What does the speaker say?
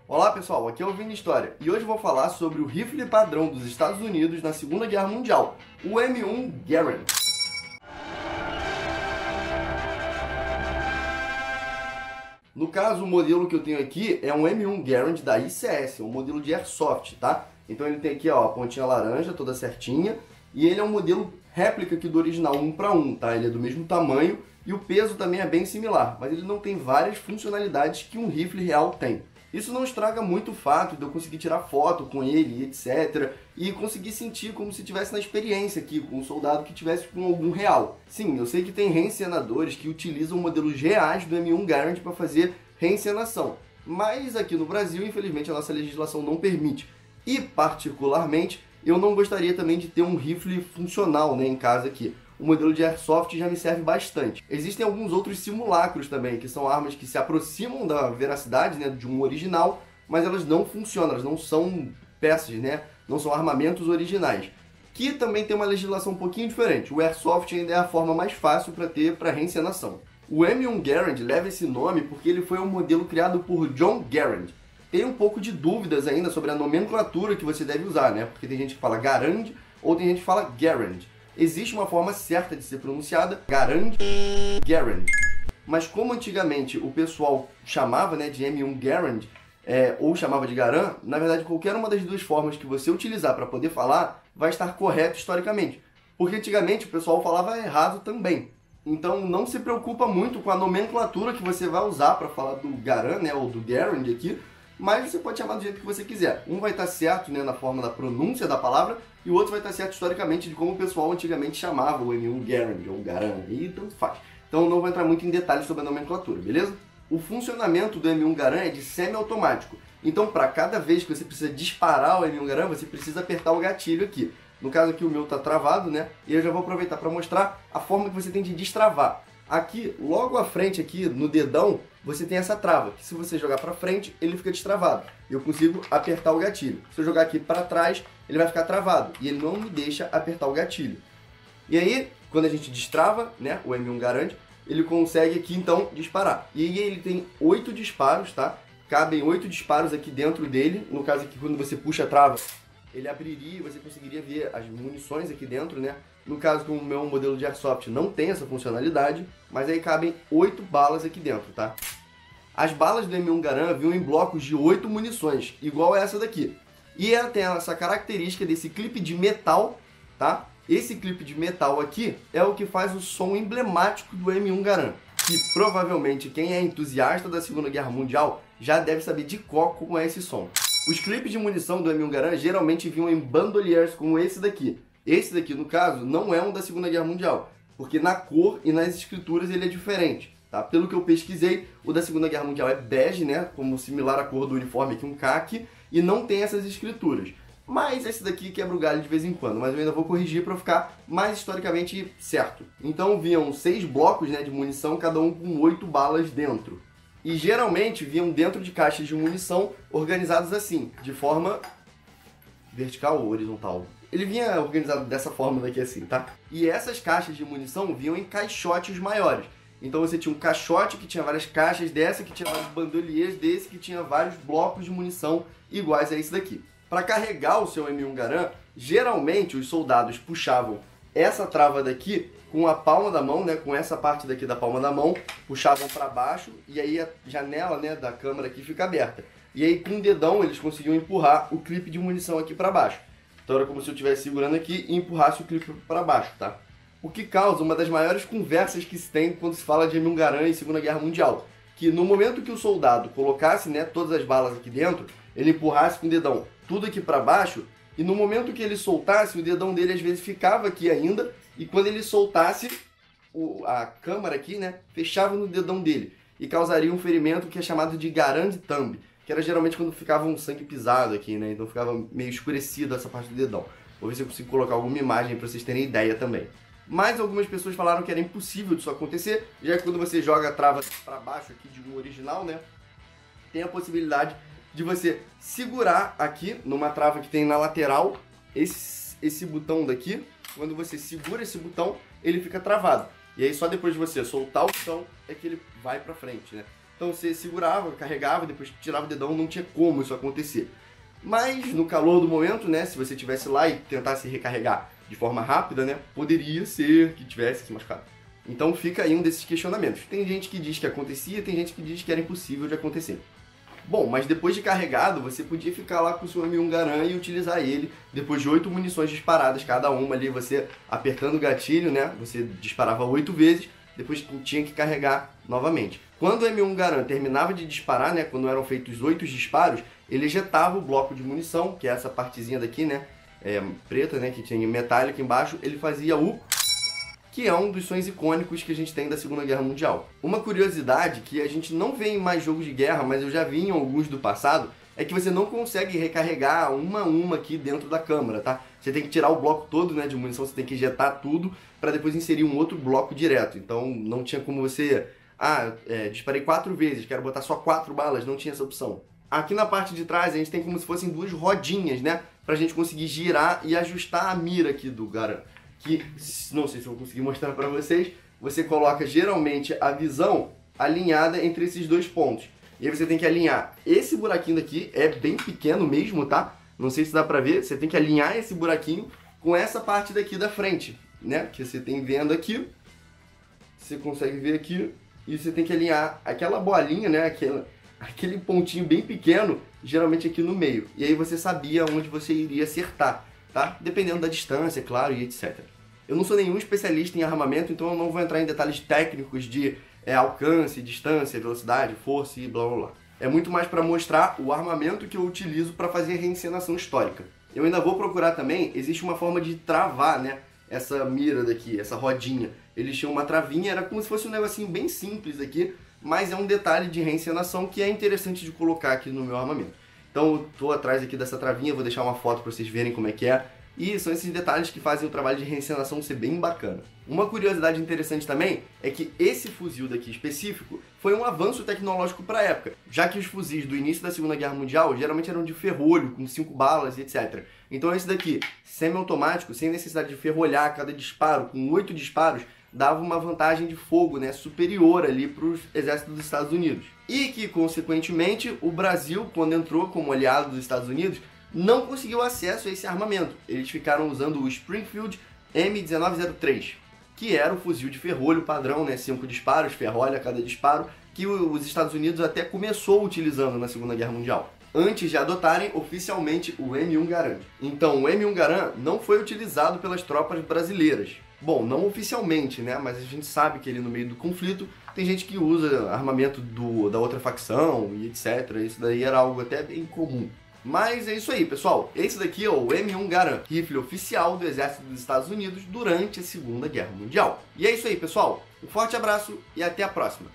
Olá pessoal, aqui é o Vini História e hoje eu vou falar sobre o rifle padrão dos Estados Unidos na Segunda Guerra Mundial, o M1 Garand. No caso, o modelo que eu tenho aqui é um M1 Garand da ICS, um modelo de Airsoft, tá? Então ele tem aqui ó, a pontinha laranja, toda certinha, e ele é um modelo réplica aqui do original 1 para 1, tá? Ele é do mesmo tamanho e o peso também é bem similar, mas ele não tem várias funcionalidades que um rifle real tem. Isso não estraga muito o fato de eu conseguir tirar foto com ele, etc. E conseguir sentir como se estivesse na experiência aqui, com um soldado que tivesse com algum real. Sim, eu sei que tem reencenadores que utilizam modelos reais do M1 Garand para fazer reencenação. Mas aqui no Brasil, infelizmente, a nossa legislação não permite. E, particularmente, eu não gostaria também de ter um rifle funcional, né, em casa aqui. O modelo de Airsoft já me serve bastante. Existem alguns outros simulacros também, que são armas que se aproximam da veracidade, né, de um original, mas elas não funcionam, elas não são peças, né, não são armamentos originais. Que também tem uma legislação um pouquinho diferente. O Airsoft ainda é a forma mais fácil para ter para reencenação. O M1 Garand leva esse nome porque ele foi um modelo criado por John Garand. Tem um pouco de dúvidas ainda sobre a nomenclatura que você deve usar, né, porque tem gente que fala Garand ou tem gente que fala Garand. Existe uma forma certa de ser pronunciada, Garand. Mas como antigamente o pessoal chamava, né, de M1 Garand, ou chamava de Garand, na verdade qualquer uma das duas formas que você utilizar para poder falar vai estar correto historicamente. Porque antigamente o pessoal falava errado também. Então não se preocupa muito com a nomenclatura que você vai usar para falar do Garand, né, ou do Garand aqui, mas você pode chamar do jeito que você quiser. Um vai estar certo, né, na forma da pronúncia da palavra, e o outro vai estar certo historicamente de como o pessoal antigamente chamava o M1 Garand ou Garand, e tanto faz. Então não vou entrar muito em detalhes sobre a nomenclatura, beleza? O funcionamento do M1 Garand é de semi-automático. Então para cada vez que você precisa disparar o M1 Garand, você precisa apertar o gatilho aqui. No caso aqui o meu está travado, né? E eu já vou aproveitar para mostrar a forma que você tem de destravar. Aqui, logo à frente aqui, no dedão, você tem essa trava, que se você jogar para frente, ele fica destravado. Eu consigo apertar o gatilho. Se eu jogar aqui para trás, ele vai ficar travado e ele não me deixa apertar o gatilho. E aí, quando a gente destrava, né, o M1 Garand, ele consegue aqui então disparar. E aí ele tem 8 disparos, tá? Cabem 8 disparos aqui dentro dele. No caso aqui, quando você puxa a trava, ele abriria e você conseguiria ver as munições aqui dentro, né? No caso, com o meu modelo de Airsoft não tem essa funcionalidade, mas aí cabem 8 balas aqui dentro, tá? As balas do M1 Garand vinham em blocos de 8 munições, igual essa daqui. E ela tem essa característica desse clipe de metal, tá? Esse clipe de metal aqui é o que faz o som emblemático do M1 Garand, que provavelmente quem é entusiasta da Segunda Guerra Mundial já deve saber de qual como é esse som. Os clipes de munição do M1 Garand geralmente vinham em bandoliers como esse daqui. Esse daqui, no caso, não é um da Segunda Guerra Mundial, porque na cor e nas escrituras ele é diferente, tá? Pelo que eu pesquisei, o da Segunda Guerra Mundial é bege, né? Como similar à cor do uniforme aqui, um caqui, e não tem essas escrituras. Mas esse daqui quebra o galho de vez em quando, mas eu ainda vou corrigir para ficar mais historicamente certo. Então vinham 6 blocos, né, de munição, cada um com 8 balas dentro. E geralmente vinham dentro de caixas de munição organizados assim, de forma vertical ou horizontal. Ele vinha organizado dessa forma daqui assim, tá? E essas caixas de munição vinham em caixotes maiores. Então você tinha um caixote que tinha várias caixas dessa, que tinha vários bandoliers desse, que tinha vários blocos de munição iguais a esse daqui. Para carregar o seu M1 Garand, geralmente os soldados puxavam essa trava daqui com a palma da mão, né, com essa parte daqui da palma da mão, puxavam para baixo e aí a janela, né, da câmara aqui fica aberta. E aí com o dedão eles conseguiam empurrar o clipe de munição aqui para baixo. Então era como se eu estivesse segurando aqui e empurrasse o clipe para baixo, tá? O que causa uma das maiores conversas que se tem quando se fala de M1 Garand e Segunda Guerra Mundial. Que no momento que o soldado colocasse, né, todas as balas aqui dentro, ele empurrasse com o dedão tudo aqui para baixo, e no momento que ele soltasse, o dedão dele às vezes ficava aqui ainda, e quando ele soltasse, a câmara aqui, né, fechava no dedão dele, e causaria um ferimento que é chamado de Garand Thumb, que era geralmente quando ficava um sangue pisado aqui, né, então ficava meio escurecido essa parte do dedão. Vou ver se eu consigo colocar alguma imagem para vocês terem ideia também. Mas algumas pessoas falaram que era impossível disso acontecer, já que quando você joga a trava para baixo aqui de um original, né, tem a possibilidade de você segurar aqui numa trava que tem na lateral esse botão daqui. Quando você segura esse botão, ele fica travado. E aí só depois de você soltar o botão é que ele vai pra frente, né? Então você segurava, carregava, depois tirava o dedão, não tinha como isso acontecer. Mas no calor do momento, né, se você tivesse lá e tentasse recarregar de forma rápida, né, poderia ser que tivesse se machucado. Então fica aí um desses questionamentos. Tem gente que diz que acontecia, tem gente que diz que era impossível de acontecer. Bom, mas depois de carregado, você podia ficar lá com o seu M1 Garand e utilizar ele depois de 8 munições disparadas, cada uma ali, você apertando o gatilho, né, você disparava 8 vezes, depois tinha que carregar novamente. Quando o M1 Garand terminava de disparar, né, quando eram feitos 8 disparos, ele ejetava o bloco de munição, que é essa partezinha daqui, né, preta, né, que tinha metálico embaixo, ele fazia o... que é um dos sons icônicos que a gente tem da Segunda Guerra Mundial. Uma curiosidade que a gente não vê em mais jogos de guerra, mas eu já vi em alguns do passado, é que você não consegue recarregar uma a uma aqui dentro da câmara, tá? Você tem que tirar o bloco todo, né, de munição, você tem que injetar tudo para depois inserir um outro bloco direto. Então não tinha como você... disparei 4 vezes, quero botar só 4 balas, não tinha essa opção. Aqui na parte de trás a gente tem como se fossem 2 rodinhas, né, pra gente conseguir girar e ajustar a mira aqui do Garand. Que, não sei se eu vou conseguir mostrar pra vocês, você coloca geralmente a visão alinhada entre esses 2 pontos. E aí você tem que alinhar esse buraquinho daqui, é bem pequeno mesmo, tá? Não sei se dá pra ver, você tem que alinhar esse buraquinho com essa parte daqui da frente, né? Que você tem vendo aqui, você consegue ver aqui, e você tem que alinhar aquela bolinha, né? Aquele pontinho bem pequeno, geralmente aqui no meio. E aí você sabia onde você iria acertar, tá? Dependendo da distância, claro, e etc. Eu não sou nenhum especialista em armamento, então eu não vou entrar em detalhes técnicos de alcance, distância, velocidade, força e blá blá blá. É muito mais para mostrar o armamento que eu utilizo para fazer a reencenação histórica. Eu ainda vou procurar também, existe uma forma de travar, né, essa mira daqui, essa rodinha. Eles tinham uma travinha, era como se fosse um negocinho bem simples aqui, mas é um detalhe de reencenação que é interessante de colocar aqui no meu armamento. Então eu tô atrás aqui dessa travinha, vou deixar uma foto para vocês verem como é que é. E são esses detalhes que fazem o trabalho de reencenação ser bem bacana. Uma curiosidade interessante também é que esse fuzil daqui específico foi um avanço tecnológico para a época, já que os fuzis do início da Segunda Guerra Mundial geralmente eram de ferrolho, com 5 balas e etc. Então esse daqui, semi-automático, sem necessidade de ferrolhar cada disparo, com 8 disparos, dava uma vantagem de fogo, né, superior ali para os exércitos dos Estados Unidos. E que, consequentemente, o Brasil, quando entrou como aliado dos Estados Unidos, não conseguiu acesso a esse armamento. Eles ficaram usando o Springfield M1903, que era o fuzil de ferrolho padrão, né, 5 disparos, ferrolha a cada disparo, que os Estados Unidos até começou utilizando na Segunda Guerra Mundial, antes de adotarem oficialmente o M1 Garand. Então, o M1 Garand não foi utilizado pelas tropas brasileiras. Bom, não oficialmente, né, mas a gente sabe que ali no meio do conflito tem gente que usa armamento da outra facção e etc. Isso daí era algo até bem comum. Mas é isso aí, pessoal. Esse daqui é o M1 Garand, rifle oficial do Exército dos Estados Unidos durante a Segunda Guerra Mundial. E é isso aí, pessoal. Um forte abraço e até a próxima.